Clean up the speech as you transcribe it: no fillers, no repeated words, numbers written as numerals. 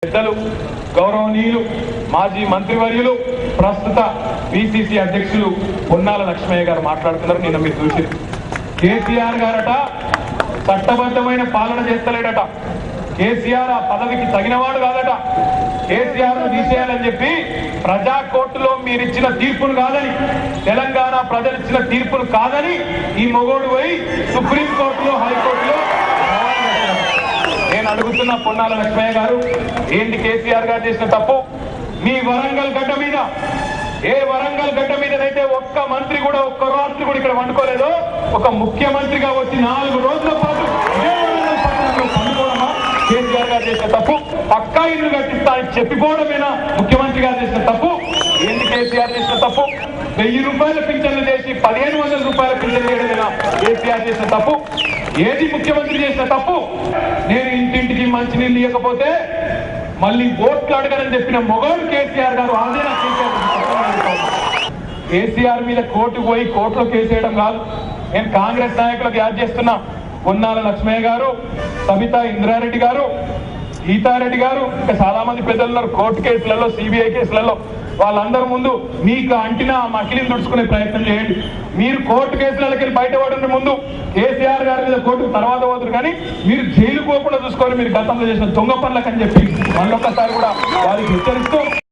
పెద్దలు గౌరవనీయులు మాజీ మంత్రివర్యులు ప్రస్తుత పిసిసి అధ్యక్షులు పొన్నాల లక్ష్మయ్య గారు మాట్లాడుతున్నారు. నిన్న మీరు చూసారు. కేసీఆర్ గారట చట్టబద్ధమైన పాలన చేస్తలేడట. కేసీఆర్ ఆ పదవికి తగినవాడు కాదట. కేసీఆర్ ను తీసేయాలని చెప్పి ప్రజా కోర్టులో మీరిచ్చిన తీర్పును కాదని, తెలంగాణ ప్రజలు ఇచ్చిన తీర్పును కాదని ఈ మొగోడు పోయి సుప్రీంకోర్టులో హైకోర్టులో నేను అడుగుతున్న పొన్నాల లక్ష్మయ్య గారు, ఏంటి కేసీఆర్ గారు చేసిన తప్పు? మీ వరంగల్ గడ్డ మీద, ఏ వరంగల్ గడ్డ మీదనైతే ఒక్క మంత్రి కూడా ఒక్క రాత్రి కూడా ఇక్కడ వండుకోలేదో, ఒక ముఖ్యమంత్రిగా వచ్చి 4 రోజుల పాటు పండుకోవడమా కేసీఆర్ గారు చేసిన తప్పు? పక్కా ఇల్లు కట్టిస్తానని చెప్పిపోవడమేనా ముఖ్యమంత్రి గారు చేసిన తప్పు? ఏంటి కేసీఆర్ చేసిన తప్పు? 1000 రూపాయల పింఛన్లు చేసి 1500 రూపాయల పింఛన్లు చేయడమేనా కేసీఆర్ చేసిన తప్పు? ఏది ముఖ్యమంత్రి చేసిన తప్పు? నేను ఇంటింటికి మంచినీళ్ళు ఇవ్వకపోతే మళ్ళీ ఓట్లు అడగనని చెప్పిన మొగోడు కేసీఆర్ గారు. అదే నా కేసీఆర్ మీద కోర్టుకు పోయి కోర్టులో కేసేయడం కాదు. నేను కాంగ్రెస్ నాయకులకు యాద్ చేస్తున్నా. పొన్నాల లక్ష్మయ్య గారు, సబితా ఇంద్రారెడ్డి గారు, గీతారెడ్డి గారు, ఇంకా చాలా మంది పెద్దలు ఉన్నారు కోర్టు కేసులలో, సిబిఐ కేసులలో. వాళ్ళందరి ముందు మీకు అంటిన మకిలిని తుడుచుకునే ప్రయత్నం చేయండి. మీరు కోర్టు కేసులకి వెళ్ళి బయటపడే ముందు కేసీఆర్ గారి మీద కోర్టుకు తర్వాత పోతున్నారు, కానీ మీరు జైలు పోకుండా చూసుకొని మీరు గతంలో చేసిన దొంగ పనులకని చెప్పి మళ్ళొక్కసారి కూడా వారికి హెచ్చరిస్తూ